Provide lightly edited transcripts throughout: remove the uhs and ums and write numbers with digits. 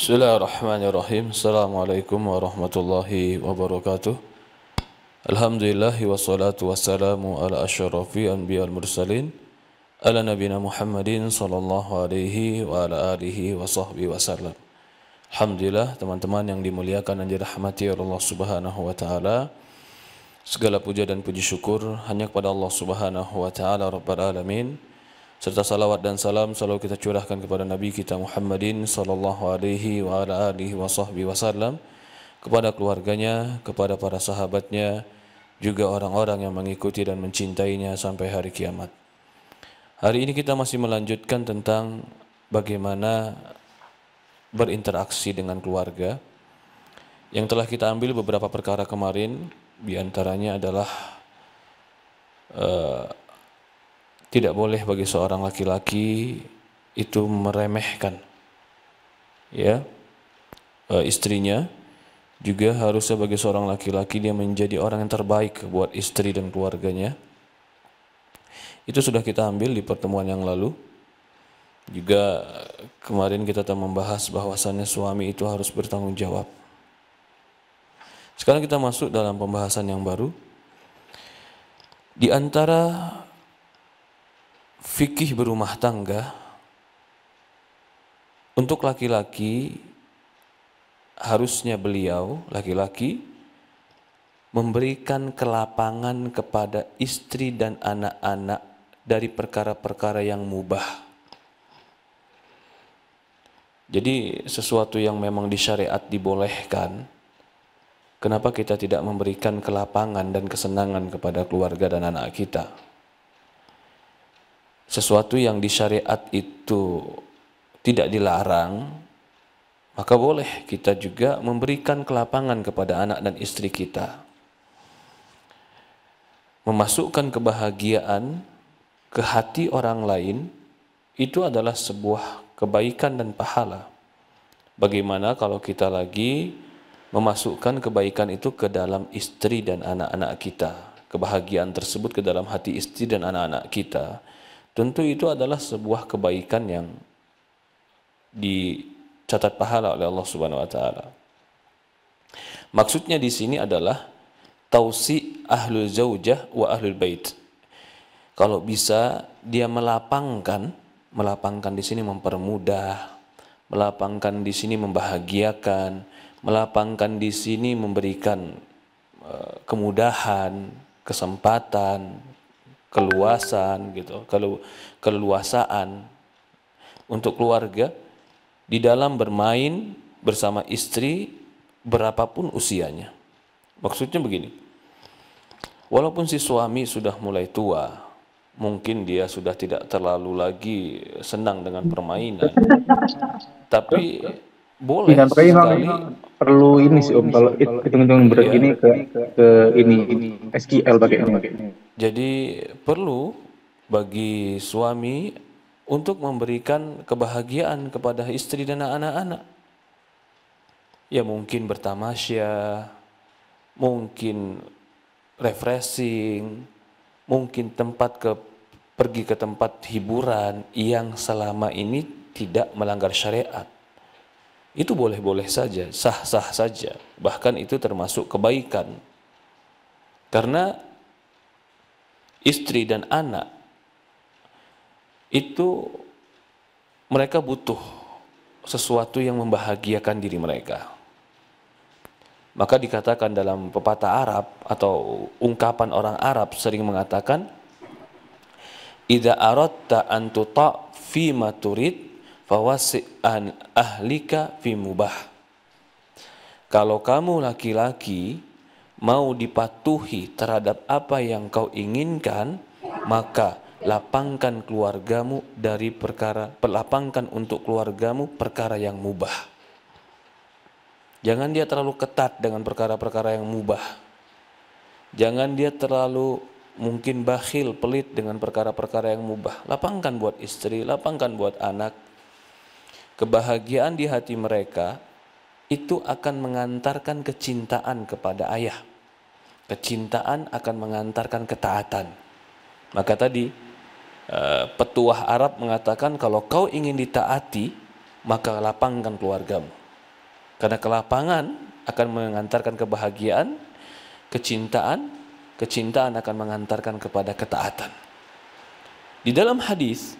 Bismillahirrahmanirrahim. Assalamualaikum warahmatullahi wabarakatuh. Alhamdulillah wassalatu wassalamu ala asyrafil anbiya wal mursalin ala nabiyina Muhammadin sallallahu alaihi wa ala alihi wa sahbihi wasallam. Alhamdulillah teman-teman yang dimuliakan dan dirahmati oleh Allah Subhanahu wa taala. Segala puja dan puji syukur hanya kepada Allah Subhanahu wa taala Rabbul alamin. Serta salawat dan salam selalu kita curahkan kepada Nabi kita Muhammadin sallallahu alaihi wa ala alihi wa sahbihi wasallam, kepada keluarganya, kepada para sahabatnya, juga orang-orang yang mengikuti dan mencintainya sampai hari kiamat. Hari ini kita masih melanjutkan tentang bagaimana berinteraksi dengan keluarga. Yang telah kita ambil beberapa perkara kemarin, di antaranya adalah tidak boleh bagi seorang laki-laki itu meremehkan istrinya. Juga harus sebagai seorang laki-laki dia menjadi orang yang terbaik buat istri dan keluarganya. Itu sudah kita ambil di pertemuan yang lalu. Juga kemarin kita telah membahas bahwasannya suami itu harus bertanggung jawab. Sekarang kita masuk dalam pembahasan yang baru. Di antara fikih berumah tangga, untuk laki-laki harusnya beliau laki-laki memberikan kelapangan kepada istri dan anak-anak dari perkara-perkara yang mubah. Jadi sesuatu yang memang disyariat dibolehkan, kenapa kita tidak memberikan kelapangan dan kesenangan kepada keluarga dan anak kita? Sesuatu yang disyariat itu tidak dilarang, maka boleh kita juga memberikan kelapangan kepada anak dan istri kita. Memasukkan kebahagiaan ke hati orang lain itu adalah sebuah kebaikan dan pahala. Bagaimana kalau kita lagi memasukkan kebaikan itu ke dalam istri dan anak-anak kita, kebahagiaan tersebut ke dalam hati istri dan anak-anak kita, tentu itu adalah sebuah kebaikan yang dicatat pahala oleh Allah Subhanahu wa taala. Maksudnya di sini adalah tausi ahlul zaujah wa ahlul bait. Kalau bisa dia melapangkan di sini mempermudah, melapangkan di sini membahagiakan, melapangkan di sini memberikan kemudahan, kesempatan, keluasan gitu, keleluasaan untuk keluarga di dalam bermain bersama istri berapapun usianya. Maksudnya begini, walaupun si suami sudah mulai tua, mungkin dia sudah tidak terlalu lagi senang dengan permainan, tapi boleh sekali perlu ini sih Om, kalau hitung-hitungan berat ini ke ini SQL pakai ini. Jadi perlu bagi suami untuk memberikan kebahagiaan kepada istri dan anak-anak. Ya mungkin bertamasya, mungkin refreshing, mungkin pergi ke tempat hiburan yang selama ini tidak melanggar syariat. Itu boleh-boleh saja, sah-sah saja. Bahkan itu termasuk kebaikan. Karena istri dan anak itu mereka butuh sesuatu yang membahagiakan diri mereka. Maka dikatakan dalam pepatah Arab atau ungkapan orang Arab sering mengatakan, idza aradta an tuta fi ma turid fawasi'an ahlika fi mubah. Kalau kamu laki-laki mau dipatuhi terhadap apa yang kau inginkan, maka lapangkan keluargamu dari lapangkan untuk keluargamu perkara yang mubah. Jangan dia terlalu ketat dengan perkara-perkara yang mubah. Jangan dia terlalu mungkin bakhil, pelit dengan perkara-perkara yang mubah. Lapangkan buat istri, lapangkan buat anak. Kebahagiaan di hati mereka itu akan mengantarkan kecintaan kepada ayah. Kecintaan akan mengantarkan ketaatan. Maka tadi petuah Arab mengatakan, kalau kau ingin ditaati, maka lapangkan keluargamu. Karena kelapangan akan mengantarkan kebahagiaan, kecintaan akan mengantarkan kepada ketaatan. Di dalam hadis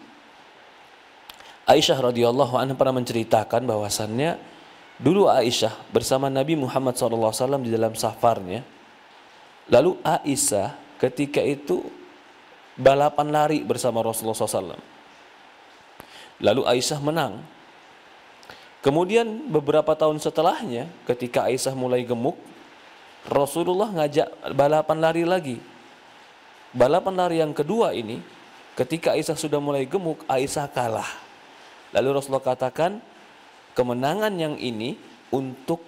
Aisyah radhiyallahu anha pernah menceritakan bahwasannya dulu Aisyah bersama Nabi Muhammad SAW di dalam safarnya. Lalu Aisyah ketika itu balapan lari bersama Rasulullah SAW. Lalu Aisyah menang. Kemudian beberapa tahun setelahnya ketika Aisyah mulai gemuk, Rasulullah ngajak balapan lari lagi. Balapan lari yang kedua ini, ketika Aisyah sudah mulai gemuk, Aisyah kalah. Lalu Rasulullah katakan, kemenangan yang ini untuk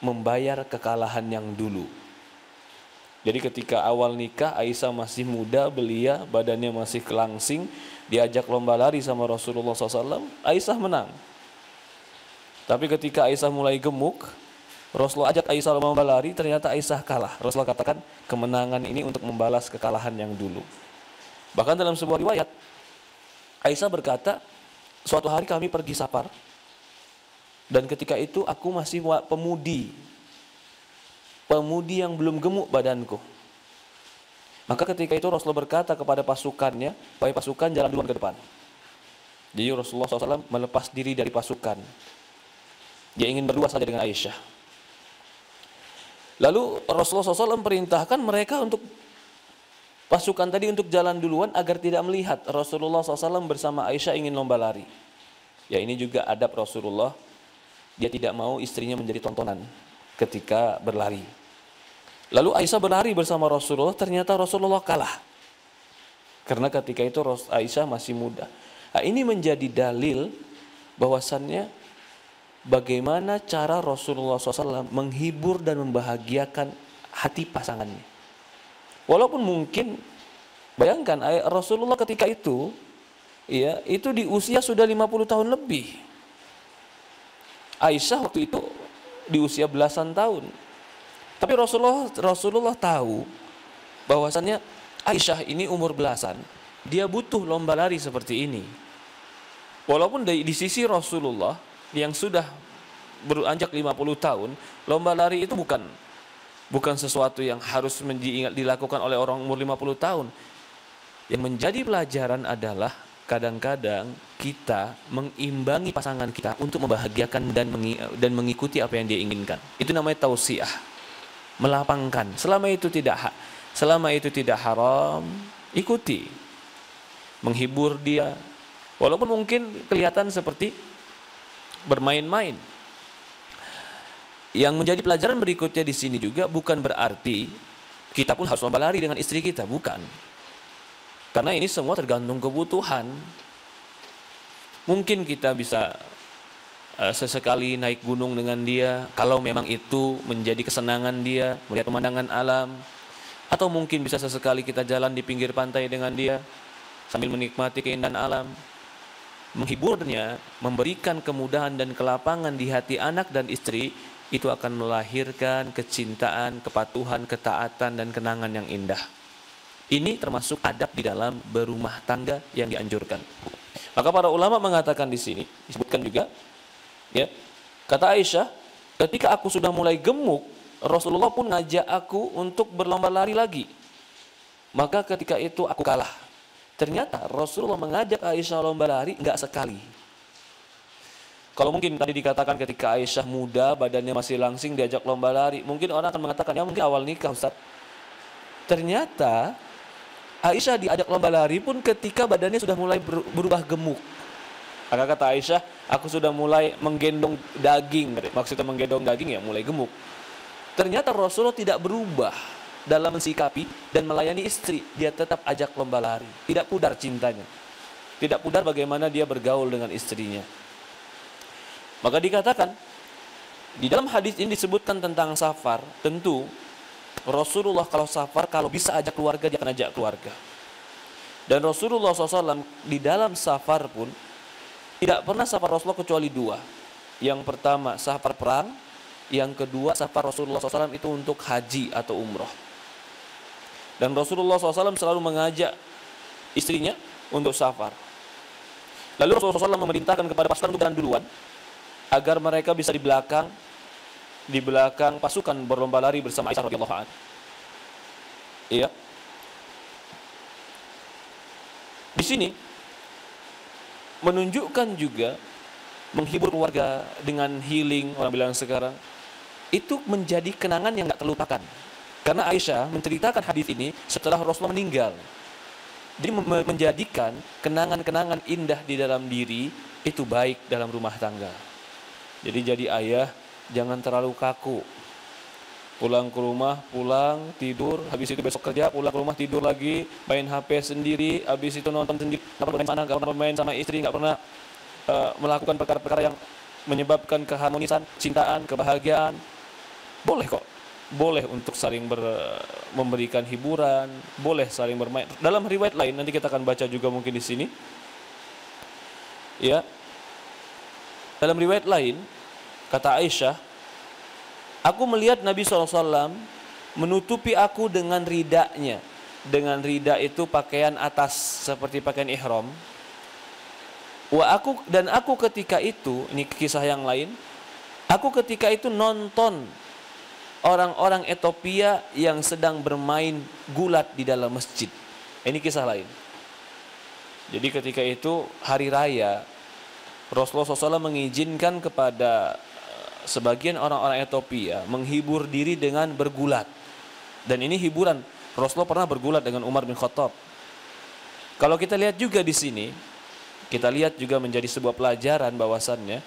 membayar kekalahan yang dulu. Jadi ketika awal nikah, Aisyah masih muda, belia, badannya masih kelangsing, diajak lomba lari sama Rasulullah SAW, Aisyah menang. Tapi ketika Aisyah mulai gemuk, Rasulullah ajak Aisyah lomba lari, ternyata Aisyah kalah. Rasulullah katakan, kemenangan ini untuk membalas kekalahan yang dulu. Bahkan dalam sebuah riwayat, Aisyah berkata, suatu hari kami pergi safar, dan ketika itu aku masih pemudi yang belum gemuk badanku. Maka ketika itu Rasulullah berkata kepada pasukannya, wahai pasukan, jalan duluan ke depan. Jadi Rasulullah SAW melepas diri dari pasukan. Dia ingin berdua saja dengan Aisyah. Lalu Rasulullah SAW perintahkan mereka untuk pasukan tadi untuk jalan duluan agar tidak melihat Rasulullah SAW bersama Aisyah ingin lomba lari. Ya, ini juga adab Rasulullah. Dia tidak mau istrinya menjadi tontonan ketika berlari. Lalu Aisyah berlari bersama Rasulullah, ternyata Rasulullah kalah. Karena ketika itu Aisyah masih muda. Nah, ini menjadi dalil bahwasannya bagaimana cara Rasulullah SAW menghibur dan membahagiakan hati pasangannya. Walaupun mungkin, bayangkan Rasulullah ketika itu, ya, itu di usia sudah 50 tahun lebih. Aisyah waktu itu di usia belasan tahun. Tapi Rasulullah tahu bahwasannya Aisyah ini umur belasan, dia butuh lomba lari seperti ini. Walaupun di sisi Rasulullah yang sudah beranjak 50 tahun, lomba lari itu bukan sesuatu yang harus dilakukan oleh orang umur 50 tahun. Yang menjadi pelajaran adalah kadang-kadang kita mengimbangi pasangan kita untuk membahagiakan dan mengikuti apa yang dia inginkan. Itu namanya tausiah, melapangkan. Selama itu tidak haram, ikuti. Menghibur dia, walaupun mungkin kelihatan seperti bermain-main. Yang menjadi pelajaran berikutnya di sini juga bukan berarti kita pun harus lomba lari dengan istri kita, bukan. Karena ini semua tergantung kebutuhan. Mungkin kita bisa sesekali naik gunung dengan dia, kalau memang itu menjadi kesenangan dia, melihat pemandangan alam. Atau mungkin bisa sesekali kita jalan di pinggir pantai dengan dia, sambil menikmati keindahan alam. Menghiburnya, memberikan kemudahan dan kelapangan di hati anak dan istri, itu akan melahirkan kecintaan, kepatuhan, ketaatan, dan kenangan yang indah. Ini termasuk adab di dalam berumah tangga yang dianjurkan. Maka para ulama mengatakan di sini, disebutkan juga, ya, kata Aisyah, ketika aku sudah mulai gemuk, Rasulullah pun ngajak aku untuk berlomba lari lagi. Maka ketika itu aku kalah. Ternyata Rasulullah mengajak Aisyah lomba lari enggak sekali. Kalau mungkin tadi dikatakan ketika Aisyah muda, badannya masih langsing, diajak lomba lari, mungkin orang akan mengatakan, ya mungkin awal nikah, Ustaz. Ternyata Aisyah diajak lomba lari pun ketika badannya sudah mulai berubah gemuk. Maka kata Aisyah, aku sudah mulai menggendong daging. Maksudnya menggendong daging ya mulai gemuk. Ternyata Rasulullah tidak berubah dalam mensikapi dan melayani istri. Dia tetap ajak lomba lari. Tidak pudar cintanya. Tidak pudar bagaimana dia bergaul dengan istrinya. Maka dikatakan, di dalam hadis ini disebutkan tentang safar. Tentu Rasulullah kalau safar, kalau bisa ajak keluarga, dia akan ajak keluarga. Dan Rasulullah SAW di dalam safar pun tidak pernah safar Rasulullah kecuali dua. Yang pertama safar perang, yang kedua safar Rasulullah SAW itu untuk haji atau umroh. Dan Rasulullah SAW selalu mengajak istrinya untuk safar. Lalu Rasulullah SAW memerintahkan kepada pasukan untuk jalan duluan, agar mereka bisa di belakang di belakang pasukan berlomba lari bersama Aisyah radhiyallahu anha. Iya. Di sini menunjukkan juga menghibur keluarga dengan healing, orang bilang sekarang, itu menjadi kenangan yang nggak terlupakan. Karena Aisyah menceritakan hadis ini setelah Rasulullah meninggal. Jadi menjadikan kenangan-kenangan indah di dalam diri itu baik dalam rumah tangga. Jadi ayah jangan terlalu kaku. Pulang ke rumah, pulang, tidur, habis itu besok kerja, pulang ke rumah, tidur lagi, main HP sendiri, habis itu nonton sendiri, nggak pernah main sana, nggak pernah main sama istri, nggak pernah melakukan perkara-perkara yang menyebabkan keharmonisan, cintaan, kebahagiaan. Boleh kok. Boleh untuk saling memberikan hiburan, boleh saling bermain. Dalam riwayat lain nanti kita akan baca juga mungkin di sini. Ya. Dalam riwayat lain kata Aisyah, aku melihat Nabi SAW menutupi aku dengan ridanya. Dengan rida itu pakaian atas seperti pakaian ihram. Aku ketika itu, ini kisah yang lain, aku ketika itu nonton orang-orang Ethiopia yang sedang bermain gulat di dalam masjid. Ini kisah lain. Jadi ketika itu hari raya, Rasulullah SAW mengizinkan kepada sebagian orang-orang Ethiopia menghibur diri dengan bergulat. Dan ini hiburan. Rasulullah pernah bergulat dengan Umar bin Khattab. Kalau kita lihat juga di sini, kita lihat juga menjadi sebuah pelajaran bahwasannya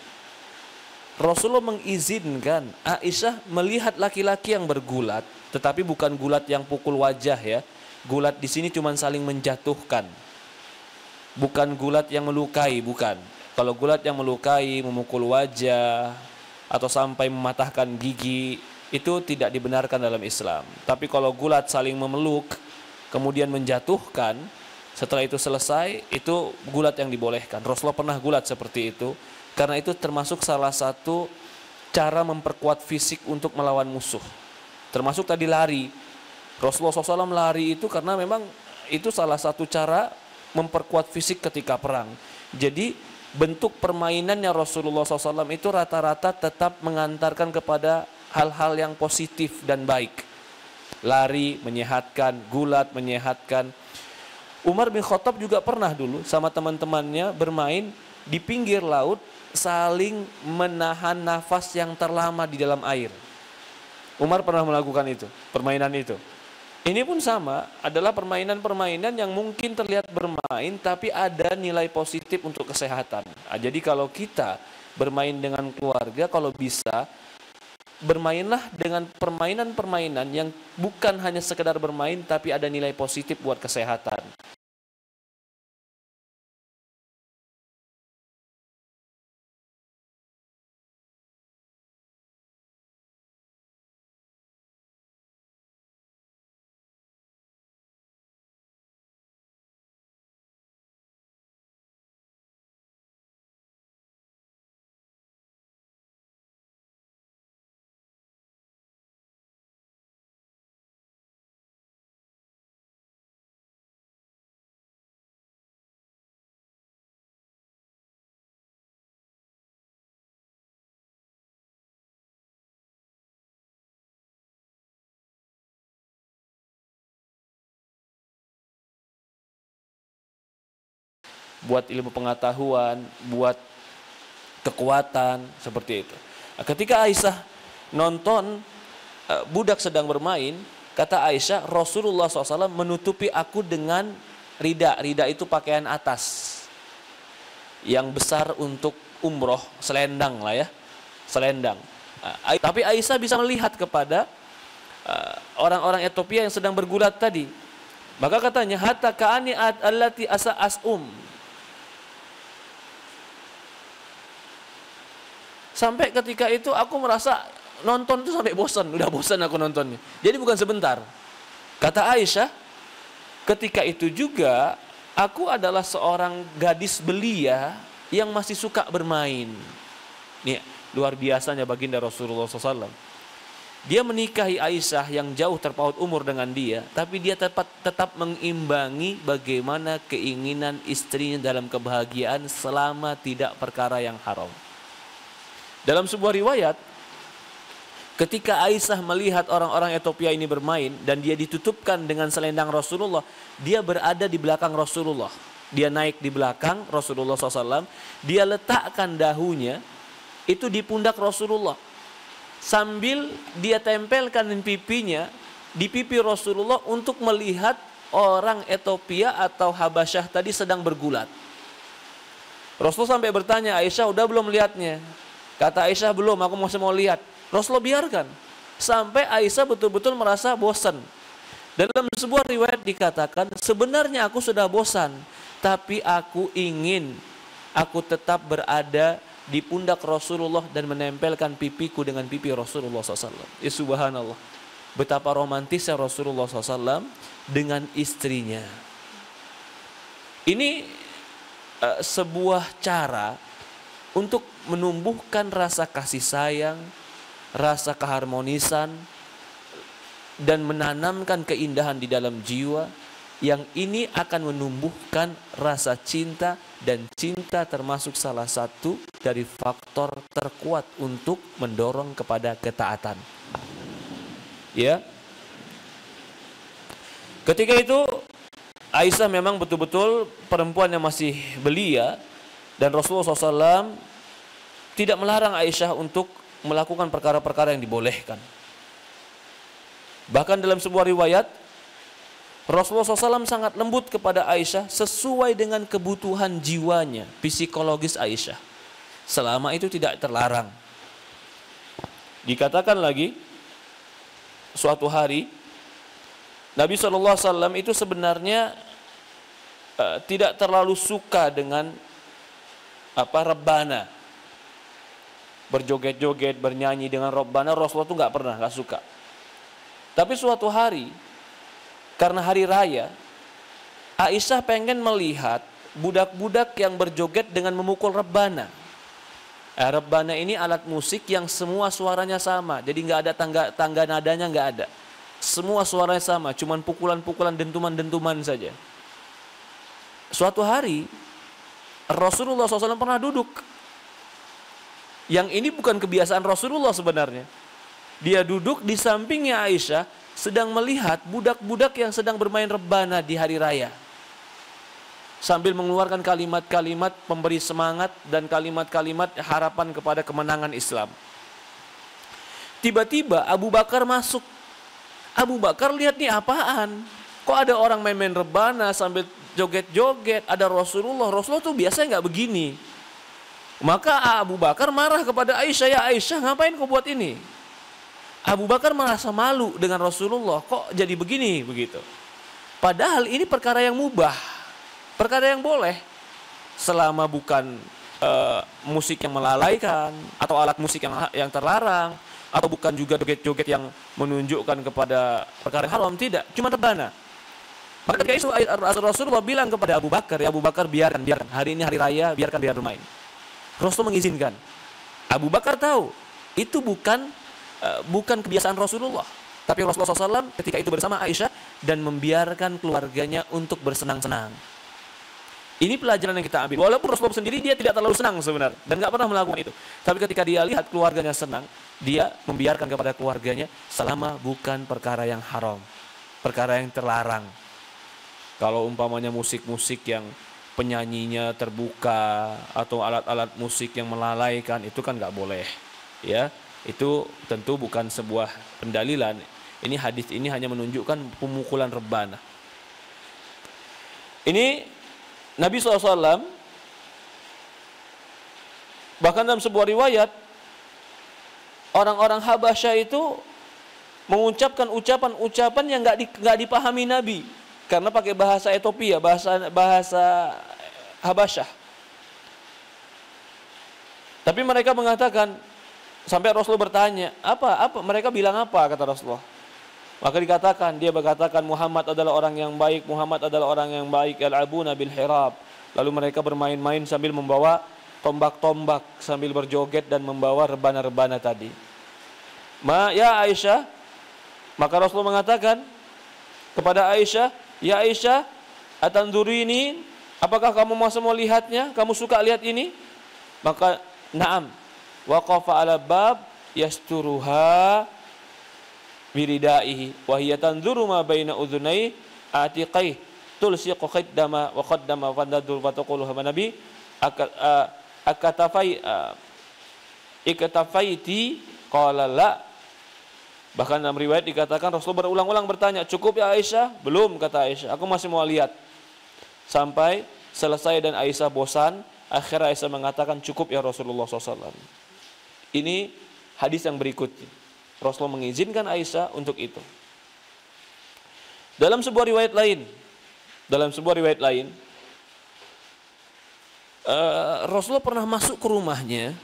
Rasulullah mengizinkan Aisyah melihat laki-laki yang bergulat, tetapi bukan gulat yang pukul wajah ya. Gulat di sini cuma saling menjatuhkan. Bukan gulat yang melukai, bukan. Kalau gulat yang melukai, memukul wajah atau sampai mematahkan gigi, itu tidak dibenarkan dalam Islam. Tapi kalau gulat saling memeluk kemudian menjatuhkan, setelah itu selesai, itu gulat yang dibolehkan. Rasulullah pernah gulat seperti itu. Karena itu termasuk salah satu cara memperkuat fisik untuk melawan musuh. Termasuk tadi lari. Rasulullah SAW lari itu karena memang itu salah satu cara memperkuat fisik ketika perang. Jadi bentuk permainannya Rasulullah SAW itu rata-rata tetap mengantarkan kepada hal-hal yang positif dan baik. Lari menyehatkan, gulat menyehatkan. Umar bin Khattab juga pernah dulu sama teman-temannya bermain di pinggir laut, saling menahan nafas yang terlama di dalam air. Umar pernah melakukan itu, permainan itu. Ini pun sama, adalah permainan-permainan yang mungkin terlihat bermain tapi ada nilai positif untuk kesehatan. Jadi kalau kita bermain dengan keluarga, kalau bisa bermainlah dengan permainan-permainan yang bukan hanya sekedar bermain tapi ada nilai positif buat kesehatan. Buat ilmu pengetahuan, buat kekuatan, seperti itu. Nah, ketika Aisyah nonton budak sedang bermain, kata Aisyah, Rasulullah SAW menutupi aku dengan rida. Rida itu pakaian atas yang besar untuk umroh, selendang lah ya, selendang. Tapi Aisyah bisa melihat kepada orang-orang Ethiopia yang sedang bergulat tadi. Maka katanya, hatta ka'ani allati as'um. Sampai ketika itu aku merasa nonton itu sampai bosan, udah bosan aku nontonnya. Jadi bukan sebentar. Kata Aisyah, ketika itu juga aku adalah seorang gadis belia yang masih suka bermain. Nih, luar biasanya baginda Rasulullah SAW. Dia menikahi Aisyah yang jauh terpaut umur dengan dia, tapi dia tetap mengimbangi bagaimana keinginan istrinya dalam kebahagiaan selama tidak perkara yang haram. Dalam sebuah riwayat, Ketika Aisyah melihat orang-orang Ethiopia ini bermain dan dia ditutupkan dengan selendang Rasulullah, dia berada di belakang Rasulullah. Dia naik di belakang Rasulullah SAW, dia letakkan dahunya itu di pundak Rasulullah, sambil dia tempelkan pipinya di pipi Rasulullah untuk melihat orang Ethiopia atau Habasyah tadi sedang bergulat. Rasulullah sampai bertanya, Aisyah udah belum lihatnya? Kata Aisyah, belum, aku masih mau lihat. Rasulullah biarkan sampai Aisyah betul-betul merasa bosan. Dalam sebuah riwayat dikatakan, sebenarnya aku sudah bosan, tapi aku tetap berada di pundak Rasulullah dan menempelkan pipiku dengan pipi Rasulullah SAW. Ya subhanallah, betapa romantisnya Rasulullah SAW dengan istrinya. Ini sebuah cara untuk menumbuhkan rasa kasih sayang, rasa keharmonisan, dan menanamkan keindahan di dalam jiwa, yang ini akan menumbuhkan rasa cinta, dan cinta termasuk salah satu dari faktor terkuat untuk mendorong kepada ketaatan. Ya. Ketika itu Aisyah memang betul-betul perempuan yang masih belia, dan Rasulullah SAW tidak melarang Aisyah untuk melakukan perkara-perkara yang dibolehkan. Bahkan dalam sebuah riwayat, Rasulullah SAW sangat lembut kepada Aisyah sesuai dengan kebutuhan jiwanya, psikologis Aisyah. Selama itu tidak terlarang. Dikatakan lagi, suatu hari Nabi SAW itu sebenarnya tidak terlalu suka dengan rebana, berjoget-joget, bernyanyi dengan Rabbana. Rasulullah itu nggak suka. Tapi suatu hari, karena hari raya, Aisyah pengen melihat budak-budak yang berjoget dengan memukul Rabbana. Rabbana ini alat musik yang semua suaranya sama, jadi nggak ada tangga nadanya, nggak ada. Semua suaranya sama, cuman pukulan-pukulan, dentuman-dentuman saja. Suatu hari, Rasulullah SAW pernah duduk. Yang ini bukan kebiasaan Rasulullah sebenarnya. Dia duduk di sampingnya Aisyah, sedang melihat budak-budak yang sedang bermain rebana di hari raya, sambil mengeluarkan kalimat-kalimat pemberi semangat dan kalimat-kalimat harapan kepada kemenangan Islam. Tiba-tiba Abu Bakar masuk. Abu Bakar lihat nih apaan? Kok ada orang main-main rebana sambil joget-joget? Ada Rasulullah tuh biasanya nggak begini. Maka Abu Bakar marah kepada Aisyah, ya Aisyah, ngapain kau buat ini? Abu Bakar merasa malu dengan Rasulullah, kok jadi begini begitu. Padahal ini perkara yang mubah, perkara yang boleh, selama bukan musik yang melalaikan atau alat musik yang terlarang, atau bukan juga joget-joget yang menunjukkan kepada perkara yang haram, tidak, cuma rebana. Maka ketika itu Rasulullah bilang kepada Abu Bakar, ya Abu Bakar, biarkan, hari ini hari raya, biarkan dia bermain. Rasul mengizinkan. Abu Bakar tahu itu bukan kebiasaan Rasulullah, tapi Rasulullah SAW ketika itu bersama Aisyah dan membiarkan keluarganya untuk bersenang-senang. Ini pelajaran yang kita ambil. Walaupun Rasulullah sendiri dia tidak terlalu senang sebenarnya dan nggak pernah melakukan itu, tapi ketika dia lihat keluarganya senang, dia membiarkan kepada keluarganya selama bukan perkara yang haram, perkara yang terlarang. Kalau umpamanya musik-musik yang penyanyinya terbuka atau alat-alat musik yang melalaikan, itu kan nggak boleh, ya. Itu tentu bukan sebuah pendalilan. Ini hadis ini hanya menunjukkan pemukulan rebana. Ini Nabi SAW bahkan dalam sebuah riwayat, orang-orang Habasyah itu mengucapkan ucapan-ucapan yang nggak dipahami Nabi, karena pakai bahasa Ethiopia, bahasa Habasyah. Tapi mereka mengatakan, sampai Rasulullah bertanya, apa mereka bilang apa, kata Rasulullah. Maka dia berkatakan, Muhammad adalah orang yang baik, Muhammad adalah orang yang baik, yal'abuna bil hirab. Lalu mereka bermain-main sambil membawa tombak-tombak, sambil berjoget dan membawa rebana-rebana tadi. Ya Aisyah, maka Rasulullah mengatakan kepada Aisyah, ya Aisyah, atanzurini, apakah kamu masih mau lihatnya? Kamu suka lihat ini? Maka na'am. Waqafa ala bab yasturuha biridaihi wa hiya tanzuru ma baina udhunai atiqai tulsiqu khaddama wa qaddama wa nadur wa taqulu nabi akatafai ikatafaiti qala la. Bahkan dalam riwayat dikatakan Rasulullah berulang-ulang bertanya, cukup ya Aisyah? Belum, kata Aisyah, aku masih mau lihat. Sampai selesai dan Aisyah bosan, akhirnya Aisyah mengatakan, cukup ya Rasulullah SAW. Ini hadis yang berikutnya. Rasulullah mengizinkan Aisyah untuk itu. Dalam sebuah riwayat lain, Rasulullah pernah masuk ke rumahnya.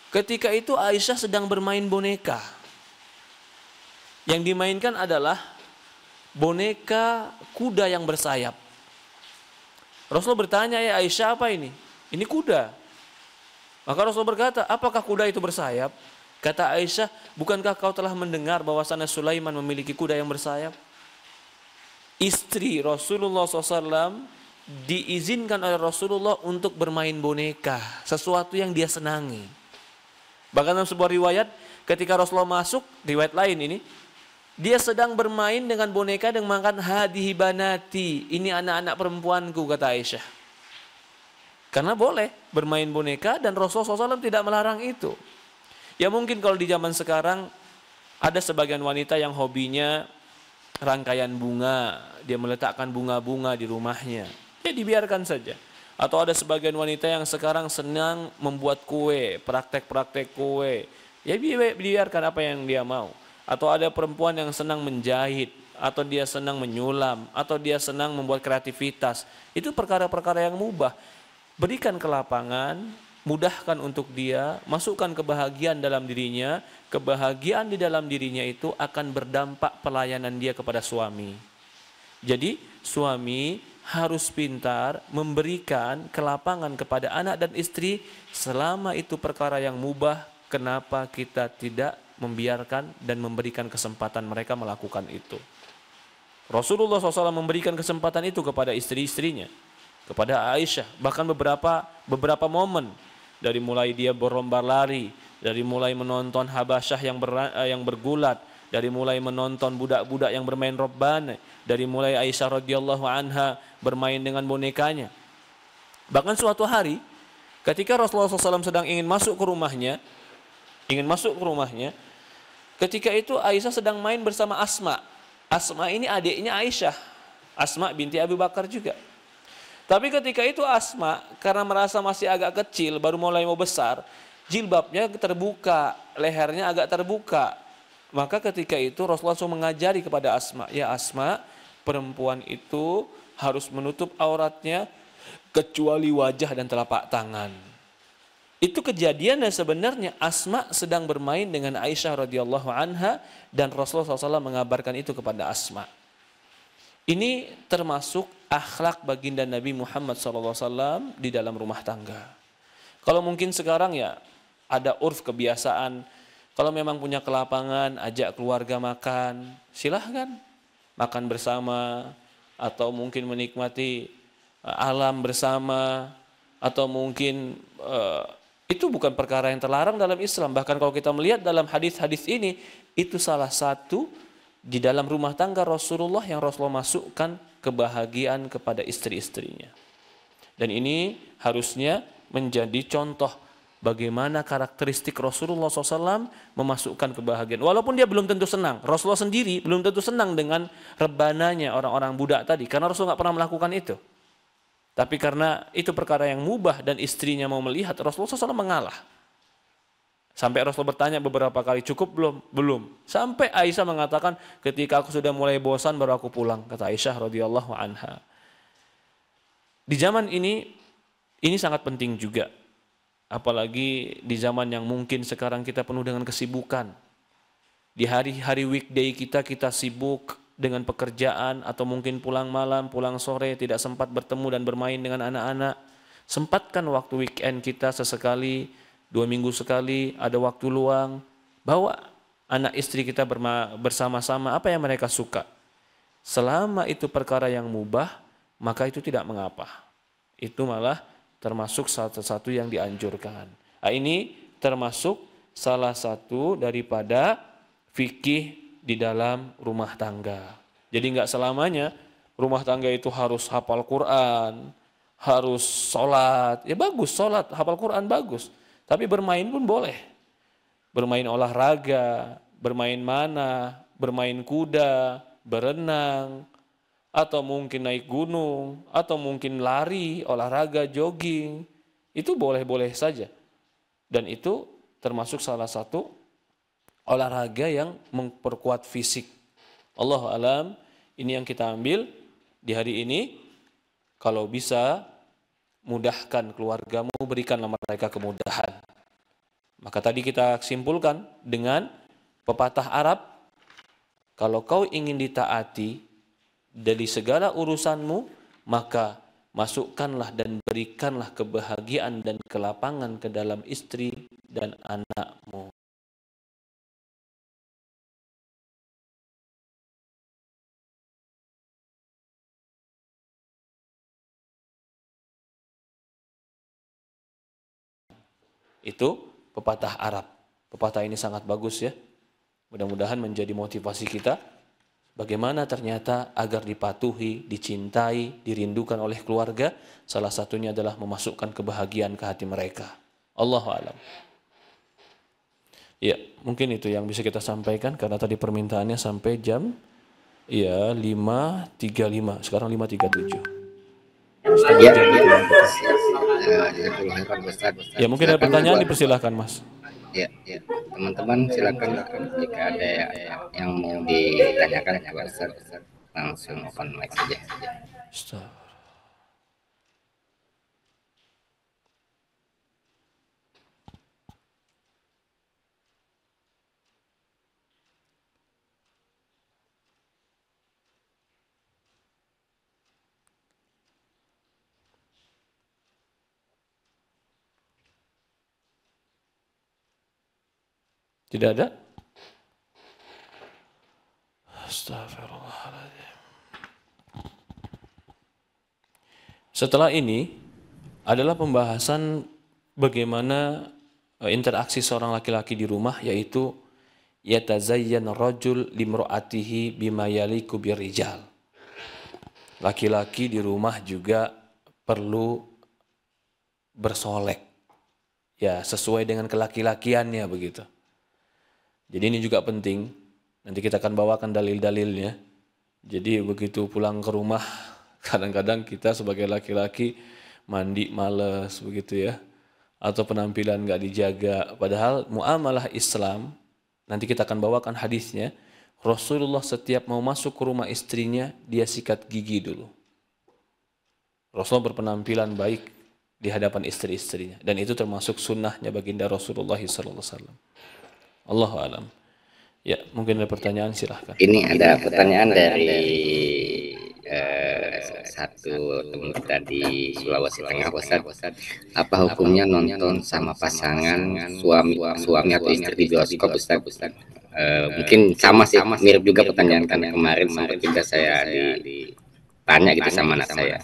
Ketika itu Aisyah sedang bermain boneka. Yang dimainkan adalah boneka kuda yang bersayap. Rasulullah bertanya, ya Aisyah, apa ini? Ini kuda. Maka Rasulullah berkata, apakah kuda itu bersayap? Kata Aisyah, bukankah kau telah mendengar bahwasannya Sulaiman memiliki kuda yang bersayap? Istri Rasulullah SAW diizinkan oleh Rasulullah untuk bermain boneka, sesuatu yang dia senangi. Bahkan dalam sebuah riwayat, ketika Rasulullah masuk, riwayat lain ini, dia sedang bermain dengan boneka dan mengatakan, hadihi banati, ini anak-anak perempuanku, kata Aisyah. Karena boleh bermain boneka dan Rasulullah SAW tidak melarang itu. Ya mungkin kalau di zaman sekarang ada sebagian wanita yang hobinya rangkaian bunga, dia meletakkan bunga-bunga di rumahnya, ya dibiarkan saja. Atau ada sebagian wanita yang sekarang senang membuat kue, praktek-praktek kue, ya biarkan apa yang dia mau. Atau ada perempuan yang senang menjahit, atau dia senang menyulam, atau dia senang membuat kreativitas. Itu perkara-perkara yang mubah. Berikan ke lapangan, mudahkan untuk dia, masukkan kebahagiaan dalam dirinya. Kebahagiaan di dalam dirinya itu akan berdampak pelayanan dia kepada suami. Jadi suami harus pintar memberikan ke lapangan kepada anak dan istri. Selama itu perkara yang mubah, kenapa kita tidak membiarkan dan memberikan kesempatan mereka melakukan itu? Rasulullah SAW memberikan kesempatan itu kepada istri-istrinya, kepada Aisyah. Bahkan beberapa momen, dari mulai dia berlomba lari, dari mulai menonton Habasyah yang bergulat, dari mulai menonton budak-budak yang bermain robbana, dari mulai Aisyah radhiyallahu anha bermain dengan bonekanya. Bahkan suatu hari ketika Rasulullah SAW sedang ingin masuk ke rumahnya, ketika itu Aisyah sedang main bersama Asma. Asma ini adiknya Aisyah, Asma binti Abu Bakar juga. Tapi ketika itu Asma karena merasa masih agak kecil, baru mulai mau besar, jilbabnya terbuka, lehernya agak terbuka. Maka ketika itu Rasulullah SAW mengajari kepada Asma, ya Asma, perempuan itu harus menutup auratnya kecuali wajah dan telapak tangan. Itu kejadiannya sebenarnya Asma sedang bermain dengan Aisyah radhiyallahu anha dan Rasulullah SAW mengabarkan itu kepada Asma. Ini termasuk akhlak baginda Nabi Muhammad SAW di dalam rumah tangga. Kalau mungkin sekarang ya ada urf kebiasaan, kalau memang punya kelapangan ajak keluarga makan, silahkan makan bersama, atau mungkin menikmati alam bersama, atau mungkin itu bukan perkara yang terlarang dalam Islam. Bahkan kalau kita melihat dalam hadis-hadis ini, itu salah satu di dalam rumah tangga Rasulullah yang Rasulullah masukkan kebahagiaan kepada istri-istrinya. Dan ini harusnya menjadi contoh bagaimana karakteristik Rasulullah SAW memasukkan kebahagiaan. Walaupun dia belum tentu senang, Rasulullah sendiri belum tentu senang dengan rebananya orang-orang budak tadi, karena Rasulullah nggak pernah melakukan itu. Tapi karena itu perkara yang mubah dan istrinya mau melihat, Rasulullah SAW mengalah. Sampai Rasulullah bertanya beberapa kali, cukup belum? Belum. Sampai Aisyah mengatakan, ketika aku sudah mulai bosan baru aku pulang, kata Aisyah radhiyallahu anha. Di zaman ini sangat penting juga. Apalagi di zaman yang mungkin sekarang kita penuh dengan kesibukan. Di hari-hari weekday kita sibuk dengan pekerjaan, atau mungkin pulang malam, pulang sore, tidak sempat bertemu dan bermain dengan anak-anak. Sempatkan waktu weekend kita sesekali, 2 minggu sekali, ada waktu luang. Bawa anak istri kita bersama-sama apa yang mereka suka. Selama itu perkara yang mubah, maka itu tidak mengapa. Itu malah termasuk satu-satu yang dianjurkan. Ini termasuk salah satu daripada fikih di dalam rumah tangga. Jadi nggak selamanya rumah tangga itu harus hafal Quran, harus sholat. Ya bagus, sholat, hafal Quran bagus. Tapi bermain pun boleh. Bermain olahraga, bermain mana, bermain kuda, berenang, atau mungkin naik gunung, atau mungkin lari, olahraga, jogging. Itu boleh-boleh saja. Dan itu termasuk salah satu olahraga yang memperkuat fisik. Allahu alam, ini yang kita ambil di hari ini. Kalau bisa, mudahkan keluargamu, berikanlah mereka kemudahan. Maka tadi kita simpulkan dengan pepatah Arab, kalau kau ingin ditaati dari segala urusanmu, maka masukkanlah dan berikanlah kebahagiaan dan kelapangan ke dalam istri dan anakmu. Itu pepatah Arab. Pepatah ini sangat bagus ya. Mudah-mudahan menjadi motivasi kita bagaimana ternyata agar dipatuhi, dicintai, dirindukan oleh keluarga. Salah satunya adalah memasukkan kebahagiaan ke hati mereka. Allahu a'lam. Ya, mungkin itu yang bisa kita sampaikan karena tadi permintaannya sampai jam 5.35. Sekarang 5.37. Setengah jam gitu yang kita. Ya, mungkin ada pertanyaan dipersilahkan Mas. Ya, teman-teman silakan jika ada yang mau ditanyakan kepada Ustaz, langsung open mic saja. Tidak ada? Astagfirullahaladzim. Setelah ini adalah pembahasan bagaimana interaksi seorang laki-laki di rumah, yaitu yatazayyan rajul limro'atihi bima yaliku birrijal. Laki-laki di rumah juga perlu bersolek, ya sesuai dengan kelaki-lakiannya begitu. Jadi ini juga penting, nanti kita akan bawakan dalil-dalilnya. Jadi begitu pulang ke rumah, kadang-kadang kita sebagai laki-laki mandi males begitu ya. Atau penampilan gak dijaga. Padahal muamalah Islam, nanti kita akan bawakan hadisnya. Rasulullah setiap mau masuk ke rumah istrinya, dia sikat gigi dulu. Rasulullah berpenampilan baik di hadapan istri-istrinya. Dan itu termasuk sunnahnya baginda Rasulullah SAW. Allahu alam. Ya, mungkin ada pertanyaan, silahkan. Ini ada pertanyaan dari satu teman kita di Sulawesi Tengah, Ustaz. Apa hukumnya nonton sama pasangan suami atau istri di bioskop, Ustaz? Mungkin sama sih, mirip juga pertanyaan kemarin sempat juga saya ditanya gitu sama anak saya.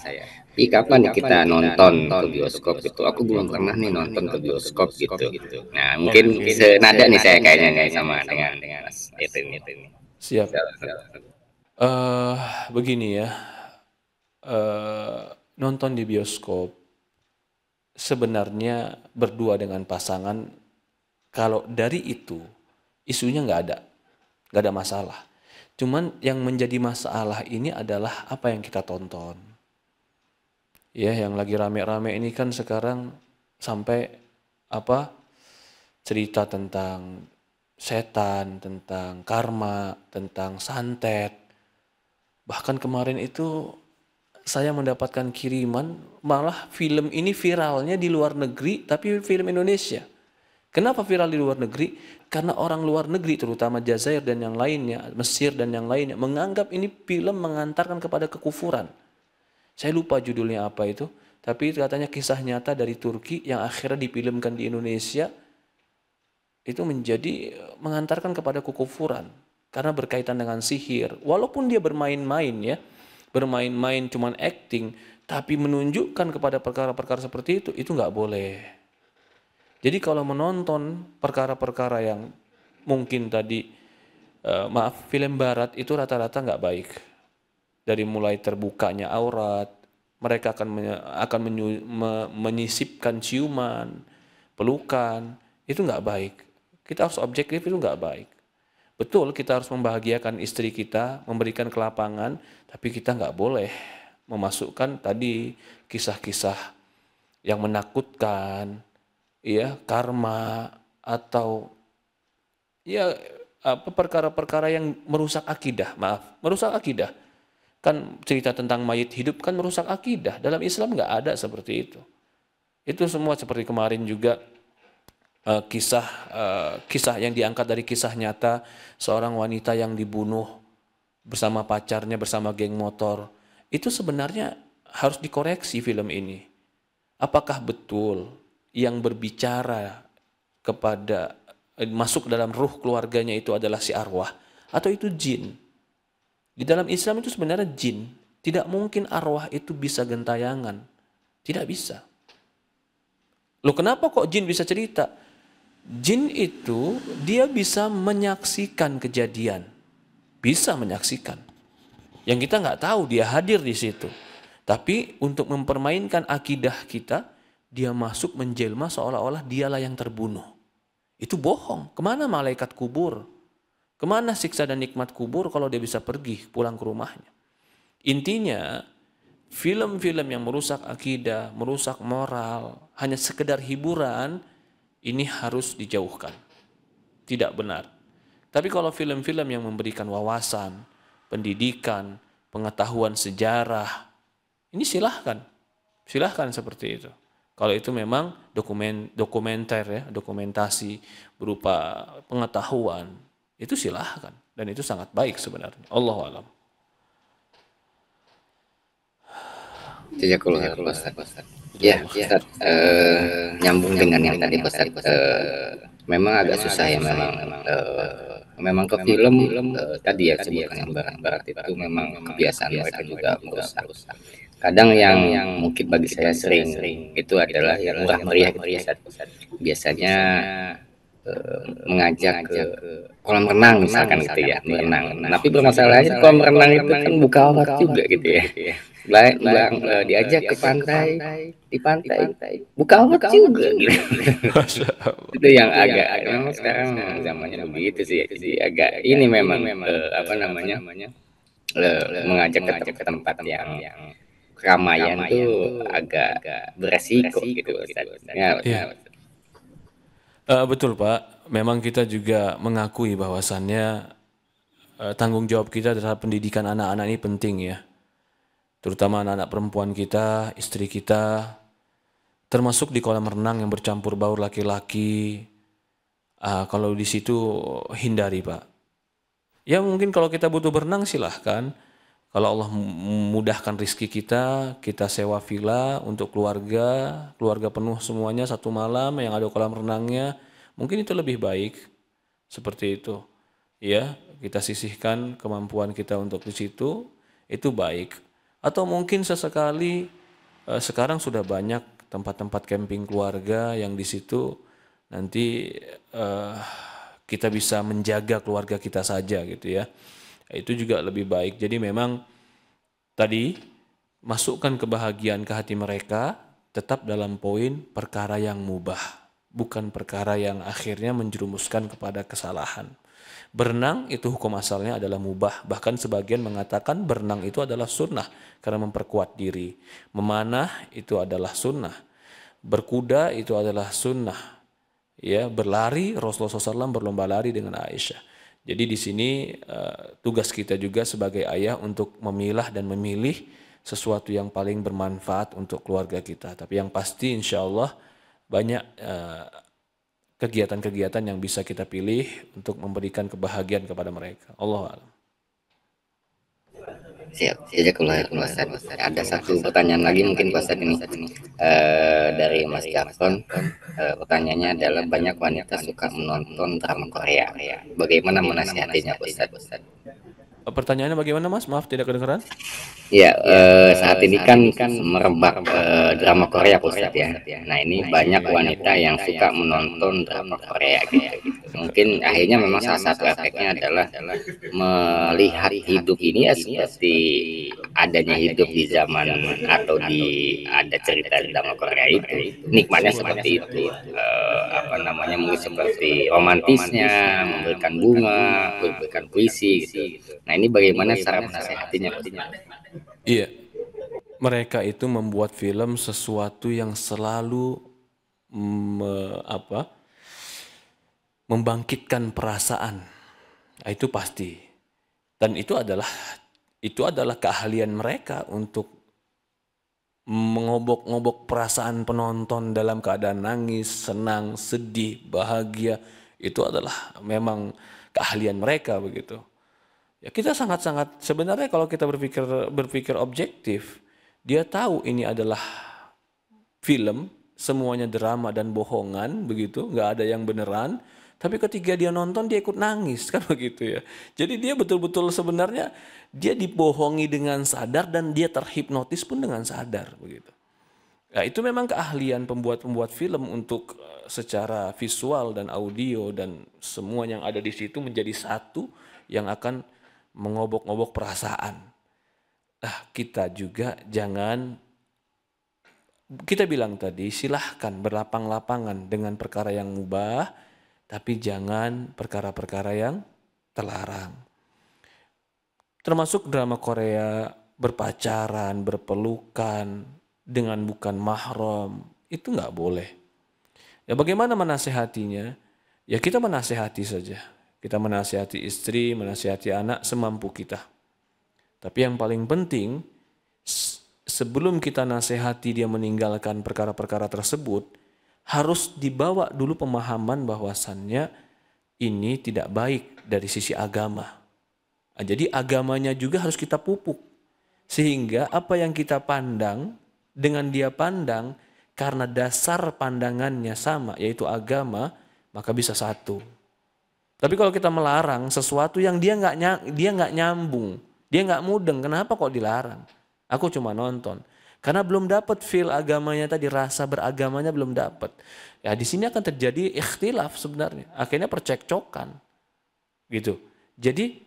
Kapan nih kita nonton ke bioskop gitu? Aku belum pernah nih nonton ke bioskop gitu. Nah, mungkin senada nih saya kayaknya nih sama dengan itu ini. Siap. Begini ya, nonton di bioskop sebenarnya berdua dengan pasangan, kalau dari itu isunya nggak ada masalah. Cuman yang menjadi masalah ini adalah apa yang kita tonton. Ya, yang lagi rame-rame ini kan sekarang sampai cerita tentang setan, tentang karma, tentang santet. Bahkan kemarin itu saya mendapatkan kiriman, malah film ini viralnya di luar negeri, tapi film Indonesia. Kenapa viral di luar negeri? Karena orang luar negeri, terutama Jazair dan yang lainnya, Mesir dan yang lainnya, menganggap ini film mengantarkan kepada kekufuran. Saya lupa judulnya apa itu, tapi katanya kisah nyata dari Turki yang akhirnya difilmkan di Indonesia, itu menjadi mengantarkan kepada kekufuran. Karena berkaitan dengan sihir. Walaupun dia bermain-main ya, bermain-main cuman acting, tapi menunjukkan kepada perkara-perkara seperti itu nggak boleh. Jadi kalau menonton perkara-perkara yang mungkin tadi, film barat itu rata-rata nggak baik. Dari mulai terbukanya aurat, mereka akan menyisipkan ciuman, pelukan, itu nggak baik. Kita harus objektif, itu nggak baik. Betul, kita harus membahagiakan istri kita, memberikan kelapangan, tapi kita nggak boleh memasukkan tadi kisah-kisah yang menakutkan, ya, karma, atau ya perkara-perkara yang merusak akidah. Merusak akidah. Kan cerita tentang mayit hidup kan merusak akidah. Dalam Islam nggak ada seperti itu. Itu semua seperti kemarin juga, kisah yang diangkat dari kisah nyata seorang wanita yang dibunuh bersama pacarnya, bersama geng motor. Itu sebenarnya harus dikoreksi film ini. Apakah betul yang berbicara kepada masuk dalam ruh keluarganya itu adalah si arwah atau itu jin? Di dalam Islam itu sebenarnya jin. Tidak mungkin arwah itu bisa gentayangan. Tidak bisa. Loh, kenapa kok jin bisa cerita? Jin itu dia bisa menyaksikan kejadian. Bisa menyaksikan. Yang kita nggak tahu dia hadir di situ. Tapi untuk mempermainkan akidah kita, dia masuk menjelma seolah-olah dialah yang terbunuh. Itu bohong. Kemana malaikat kubur? Kemana siksa dan nikmat kubur kalau dia bisa pergi pulang ke rumahnya? Intinya, film-film yang merusak akidah, merusak moral, hanya sekedar hiburan, ini harus dijauhkan. Tidak benar. Tapi kalau film-film yang memberikan wawasan, pendidikan, pengetahuan sejarah, ini silahkan. Silahkan seperti itu. Kalau itu memang dokumenter ya, dokumentasi berupa pengetahuan, itu silahkan. Dan itu sangat baik sebenarnya. Allahu a'lam. Jazakallah Ustaz. Ya, Ustaz, nyambung dengan yang tadi Ustaz. Memang agak susah ya memang ke film tadi ya sebutkan yang barat itu memang kebiasaan mereka juga merusak. Kadang yang mungkin bagi saya sering itu adalah yang murah meriah gitu, Ustaz. Biasanya mengajak ke kolam renang misalkan gitu ya, berenang. Tapi bermasalahnya kolam renang itu kan buka aurat juga gitu ya. Diajak ke pantai, di pantai buka aurat juga gitu. Itu yang agak memang sekarang zamannya begitu sih. Jadi agak ini memang mengajak ke tempat yang keramaian tuh agak beresiko gitu Ustaz. Ya. Betul Pak, memang kita juga mengakui bahwasannya tanggung jawab kita terhadap pendidikan anak-anak ini penting ya. Terutama anak-anak perempuan kita, istri kita, termasuk di kolam renang yang bercampur baur laki-laki. Kalau di situ hindari Pak. Ya mungkin kalau kita butuh berenang silahkan. Kalau Allah mudahkan rizki kita sewa villa untuk keluarga penuh semuanya satu malam yang ada kolam renangnya, mungkin itu lebih baik, seperti itu. Ya, kita sisihkan kemampuan kita untuk di situ, itu baik. Atau mungkin sesekali, sekarang sudah banyak tempat-tempat camping keluarga yang di situ nanti kita bisa menjaga keluarga kita saja gitu ya. Itu juga lebih baik. Jadi memang tadi masukkan kebahagiaan ke hati mereka tetap dalam poin perkara yang mubah, bukan perkara yang akhirnya menjerumuskan kepada kesalahan. Berenang itu hukum asalnya adalah mubah, bahkan sebagian mengatakan berenang itu adalah sunnah karena memperkuat diri. Memanah itu adalah sunnah, berkuda itu adalah sunnah. Ya, berlari Rasulullah SAW berlomba lari dengan Aisyah. Jadi di sini tugas kita juga sebagai ayah untuk memilah dan memilih sesuatu yang paling bermanfaat untuk keluarga kita. Tapi yang pasti insya Allah banyak kegiatan-kegiatan yang bisa kita pilih untuk memberikan kebahagiaan kepada mereka. Allahu a'lam. Siap, jazakallah Ustaz. Ada satu pertanyaan lagi mungkin Ustaz ini dari Mas Jafon. Pertanyaannya adalah banyak wanita suka menonton drama Korea. Bagaimana menasihatinya Ustaz? Pertanyaannya bagaimana Mas? Maaf tidak kedengaran. Ya, saat ini kan merebak drama Korea, Pak Ustadz ya. Nah, ini banyak wanita yang suka menonton drama Korea gitu. Mungkin akhirnya memang salah satu efeknya adalah melihat hidup ini ya seperti adanya hidup di zaman atau di ada cerita drama Korea itu. Nikmatnya seperti itu. Apa namanya, mungkin seperti romantisnya, memberikan bunga, memberikan puisi gitu. Nah, ini bagaimana cara menasehatinya, Pak Ustadz? Iya, mereka itu membuat film sesuatu yang selalu membangkitkan perasaan. Nah, itu pasti. Dan itu adalah keahlian mereka untuk mengobok-ngobok perasaan penonton dalam keadaan nangis, senang, sedih, bahagia. Itu adalah memang keahlian mereka begitu. Ya kita sangat-sangat sebenarnya kalau kita berpikir objektif, dia tahu ini adalah film, semuanya drama dan bohongan begitu, nggak ada yang beneran. Tapi ketika dia nonton dia ikut nangis kan begitu ya. Jadi dia betul-betul sebenarnya dia dibohongi dengan sadar dan dia terhipnotis pun dengan sadar begitu. Nah, itu memang keahlian pembuat film untuk secara visual dan audio dan semua yang ada di situ menjadi satu yang akan mengobok-ngobok perasaan. Kita juga jangan, kita bilang tadi silahkan berlapang-lapangan dengan perkara yang mubah, tapi jangan perkara-perkara yang terlarang. Termasuk drama Korea, berpacaran, berpelukan dengan bukan mahram, itu nggak boleh. Ya bagaimana menasehatinya? Ya kita menasehati saja. Kita menasihati istri, menasihati anak semampu kita. Tapi yang paling penting, sebelum kita nasihati dia meninggalkan perkara-perkara tersebut, harus dibawa dulu pemahaman bahwasannya ini tidak baik dari sisi agama. Jadi agamanya juga harus kita pupuk. Sehingga apa yang kita pandang dengan dia pandang, karena dasar pandangannya sama yaitu agama, maka bisa satu. Tapi kalau kita melarang sesuatu yang dia nggak nyambung, dia nggak mudeng, kenapa kok dilarang? Aku cuma nonton. Karena belum dapat feel agamanya tadi, rasa beragamanya belum dapat. Ya di sini akan terjadi ikhtilaf sebenarnya. Akhirnya percekcokan. Gitu. Jadi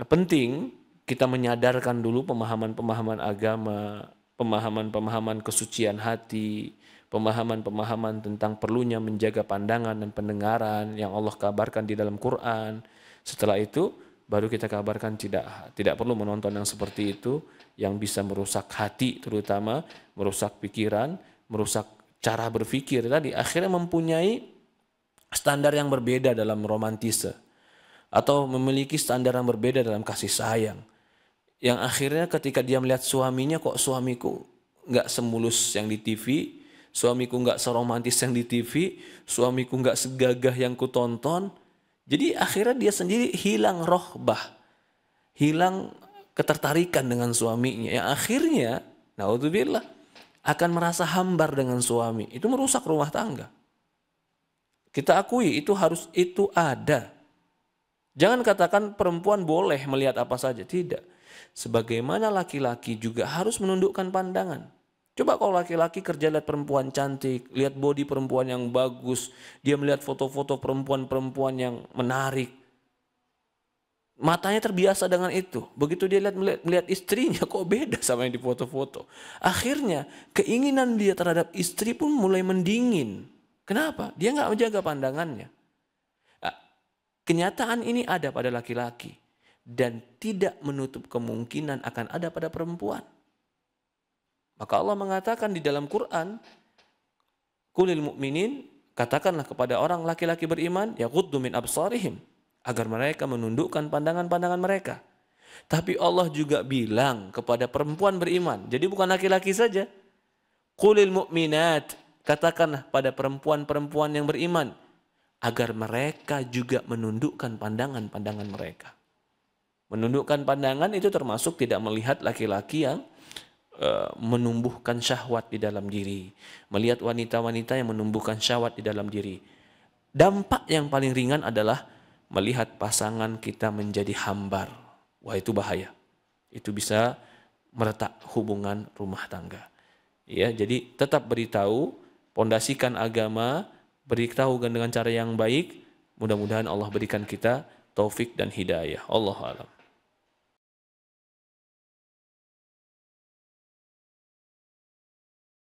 penting kita menyadarkan dulu pemahaman-pemahaman agama, pemahaman-pemahaman kesucian hati, pemahaman-pemahaman tentang perlunya menjaga pandangan dan pendengaran yang Allah kabarkan di dalam Quran. Setelah itu baru kita kabarkan tidak perlu menonton yang seperti itu, yang bisa merusak hati terutama, merusak pikiran, merusak cara berpikir tadi. Akhirnya mempunyai standar yang berbeda dalam romantise atau memiliki standar yang berbeda dalam kasih sayang. Yang akhirnya ketika dia melihat suaminya, kok suamiku nggak semulus yang di TV, suamiku nggak seromantis yang di TV, suamiku nggak segagah yang kutonton. Jadi akhirnya dia sendiri hilang rohbah, hilang ketertarikan dengan suaminya. Yang akhirnya, naudzubillah, akan merasa hambar dengan suami. Itu merusak rumah tangga. Kita akui itu ada. Jangan katakan perempuan boleh melihat apa saja, tidak. Sebagaimana laki-laki juga harus menundukkan pandangan. Coba kalau laki-laki kerja lihat perempuan cantik, lihat body perempuan yang bagus, dia melihat foto-foto perempuan-perempuan yang menarik. Matanya terbiasa dengan itu. Begitu dia melihat istrinya kok beda sama yang di foto-foto. Akhirnya keinginan dia terhadap istri pun mulai mendingin. Kenapa? Dia nggak menjaga pandangannya. Kenyataan ini ada pada laki-laki dan tidak menutup kemungkinan akan ada pada perempuan. Maka Allah mengatakan di dalam Quran, Qulil mu'minin, katakanlah kepada orang laki-laki beriman, yaghuddu min absarihim, agar mereka menundukkan pandangan-pandangan mereka. Tapi Allah juga bilang kepada perempuan beriman, jadi bukan laki-laki saja. Qulil mu'minat, katakanlah pada perempuan-perempuan yang beriman, agar mereka juga menundukkan pandangan-pandangan mereka. Menundukkan pandangan itu termasuk tidak melihat laki-laki yang menumbuhkan syahwat di dalam diri, melihat wanita-wanita yang menumbuhkan syahwat di dalam diri. Dampak yang paling ringan adalah melihat pasangan kita menjadi hambar, wah itu bahaya. Itu bisa meretak hubungan rumah tangga. Ya, jadi tetap beritahu, pondasikan agama, beritahu dengan cara yang baik. Mudah-mudahan Allah berikan kita taufik dan hidayah. Allahu a'lam.